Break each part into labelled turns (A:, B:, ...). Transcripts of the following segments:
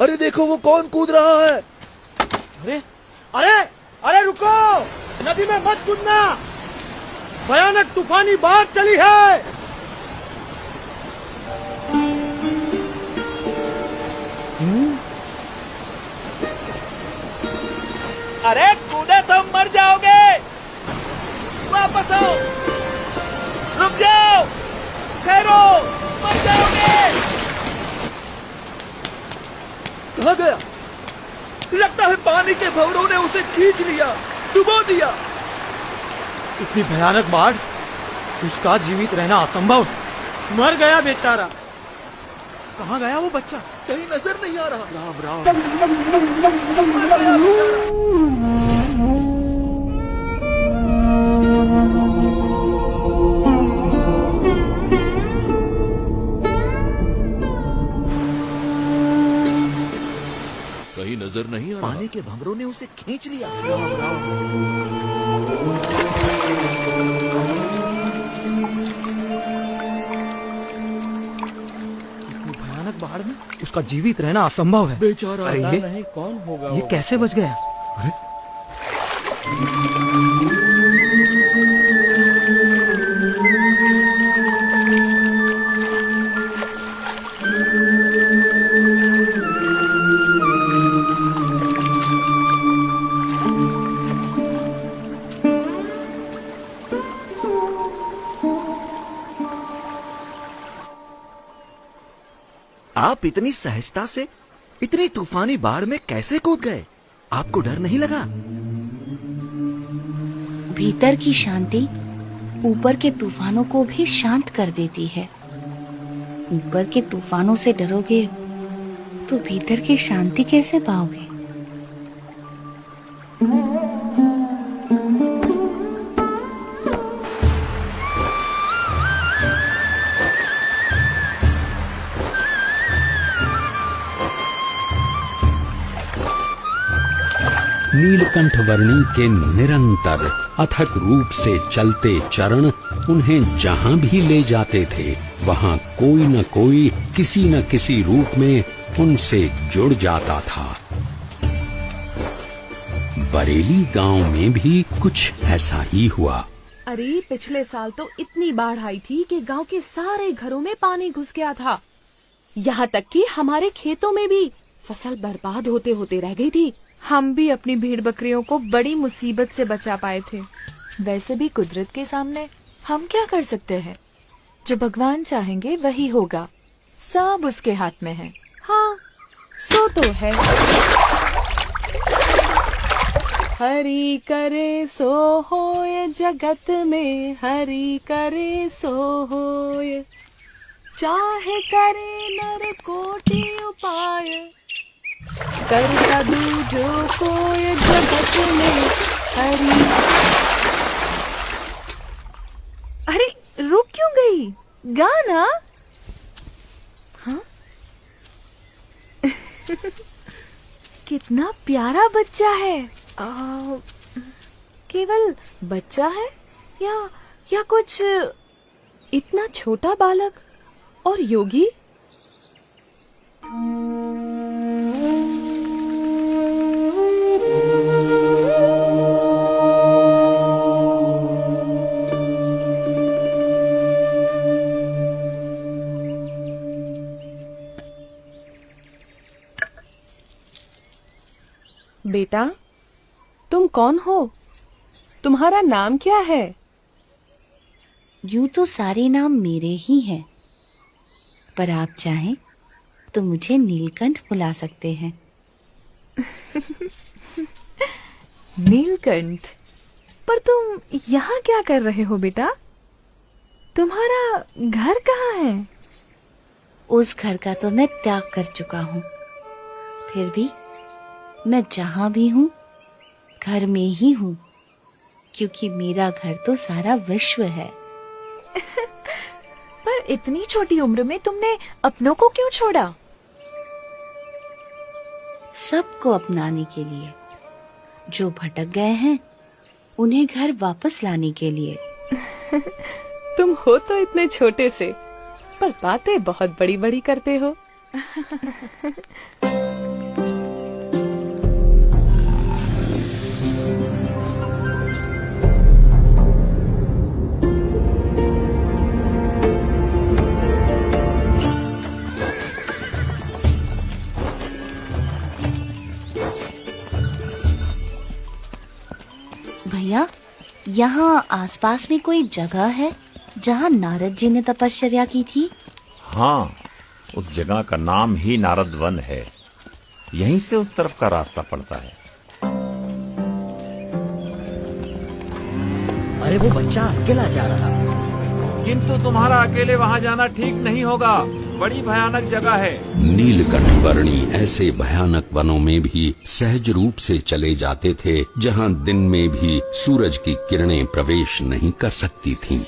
A: अरे देखो वो कौन कूद रहा है।
B: अरे अरे अरे रुको, नदी में मत कूदना, भयानक तूफानी बाढ़ चली है।
A: अरे कूदे तो मर जाओगे, वापस आओ, रुक जाओ, ठहरो, मर जाओगे। कहाँ गया? लगता है पानी के भंवरों ने उसे खींच लिया, डुबो दिया।
B: इतनी भयानक बाढ़, उसका जीवित रहना असंभव। मर गया बेचारा। कहाँ गया वो बच्चा?
A: कहीं नजर नहीं आ रहा। राम राम। कहीं नजर नहीं आ रहा। पानी के भंवरों ने उसे खींच लिया। राम राम।
B: बाढ़ में उसका जीवित रहना असंभव है।
A: बेचारा।
B: अरे
A: नहीं कौन होगा
B: ये कैसे बच गया? अरे
A: आप इतनी सहजता से इतनी तूफानी बाढ़ में कैसे कूद गए? आपको डर नहीं लगा?
C: भीतर की शांति ऊपर के तूफानों को भी शांत कर देती है। ऊपर के तूफानों से डरोगे तो भीतर की शांति कैसे पाओगे?
D: नीलकंठ वर्णी के निरंतर अथक रूप से चलते चरण उन्हें जहां भी ले जाते थे, वहां कोई न कोई किसी न किसी रूप में उनसे जुड़ जाता था। बरेली गांव में भी कुछ ऐसा ही हुआ।
E: अरे पिछले साल तो इतनी बाढ़ आई थी कि गांव के सारे घरों में पानी घुस गया था। यहाँ तक कि हमारे खेतों में भी फसल बर्बाद होते होते रह गई थी।
F: हम भी अपनी भेड़ बकरियों को बड़ी मुसीबत से बचा पाए थे।
E: वैसे भी कुदरत के सामने हम क्या कर सकते हैं? जो भगवान चाहेंगे वही होगा, सब उसके हाथ में है। हाँ, सो तो है। हरि करे सो होय, जगत में हरि करे सो होय, चाहे करे नर कोटि उपाय, कर कदू जो कोय जगत में हरि। अरे रुक क्यों गई? गाना। हाँ? कितना प्यारा बच्चा है। केवल बच्चा है या कुछ इतना छोटा बालक और योगी? बेटा, तुम कौन हो? तुम्हारा नाम क्या है?
C: यूं तो सारे नाम मेरे ही हैं, पर आप चाहें तो मुझे नीलकंठ बुला सकते हैं।
E: नीलकंठ? पर तुम यहाँ क्या कर रहे हो बेटा? तुम्हारा घर कहाँ है?
C: उस घर का तो मैं त्याग कर चुका हूँ, फिर भी मैं जहाँ भी हूँ घर में ही हूँ, क्योंकि मेरा घर तो सारा विश्व है।
E: पर इतनी छोटी उम्र में तुमने अपनों को क्यों छोड़ा?
C: सबको अपनाने के लिए, जो भटक गए हैं उन्हें घर वापस लाने के लिए।
E: तुम हो तो इतने छोटे से, पर बातें बहुत बड़ी बड़ी करते हो।
C: भैया, यहाँ आसपास में कोई जगह है जहाँ नारद जी ने तपश्चर्या की थी?
G: हाँ, उस जगह का नाम ही नारद वन है। यहीं से उस तरफ का रास्ता पड़ता है।
B: अरे वो बच्चा अकेला जा रहा।
G: किंतु तुम्हारा अकेले वहाँ जाना ठीक नहीं होगा, बड़ी भयानक जगह है।
D: नीलकंठ वर्णी ऐसे भयानक वनों में भी सहज रूप से चले जाते थे जहाँ दिन में भी सूरज की किरणें प्रवेश नहीं कर सकती थीं।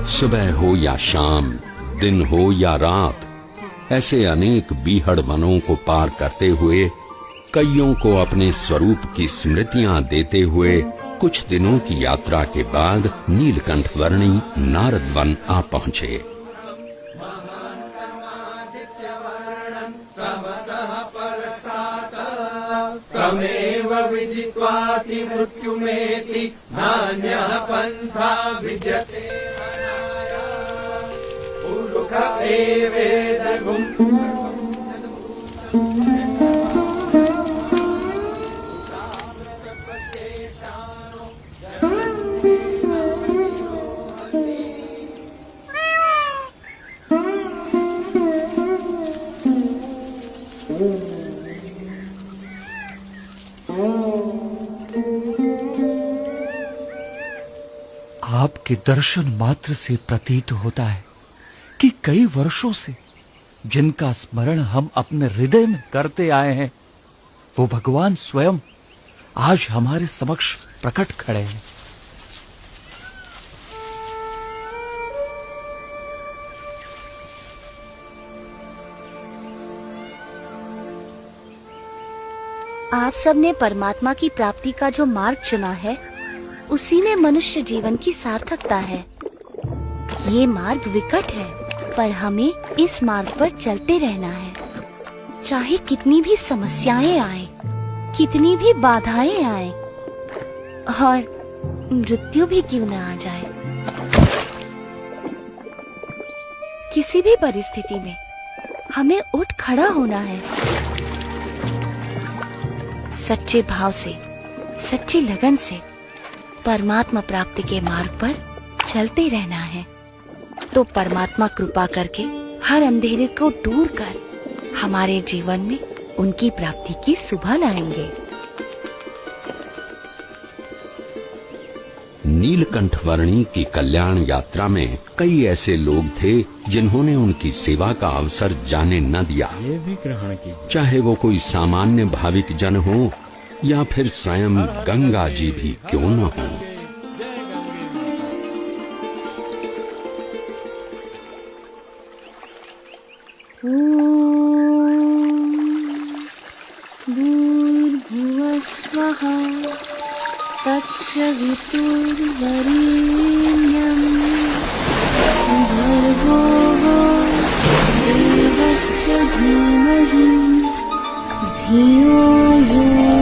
D: सुबह हो या शाम, दिन हो या रात, ऐसे अनेक बीहड़ वनों को पार करते हुए, कईयों को अपने स्वरूप की स्मृतियां देते हुए, कुछ दिनों की यात्रा के बाद नीलकंठ वर्णी नारद वन आ पहुंचे।
A: तमेव विदित्वाति मृत्युमेति नान्यः पंथा विद्यते पुरुष एवेदगुम्।
H: आपके दर्शन मात्र से प्रतीत होता है कि कई वर्षों से जिनका स्मरण हम अपने हृदय में करते आए हैं, वो भगवान स्वयं आज हमारे समक्ष प्रकट खड़े हैं।
C: आप सबने परमात्मा की प्राप्ति का जो मार्ग चुना है, उसी में मनुष्य जीवन की सार्थकता है। ये मार्ग विकट है, पर हमें इस मार्ग पर चलते रहना है। चाहे कितनी भी समस्याएं आए, कितनी भी बाधाएं आए, और मृत्यु भी क्यों न आ जाए, किसी भी परिस्थिति में हमें उठ खड़ा होना है। सच्चे भाव से, सच्ची लगन से परमात्मा प्राप्ति के मार्ग पर चलते रहना है, तो परमात्मा कृपा करके हर अंधेरे को दूर कर हमारे जीवन में उनकी प्राप्ति की सुबह लाएंगे।
D: नीलकंठ वर्णी की कल्याण यात्रा में कई ऐसे लोग थे जिन्होंने उनकी सेवा का अवसर जाने न दिया।
B: ये भी ग्रहण की।
D: चाहे वो कोई सामान्य भाविक जन हो या फिर स्वयं गंगा जी भी क्यों न हो।
C: भूर्भुवः स्वः तत्सवितुर्वरेण्यं भर्गो देवस्य धीमहि धियो यो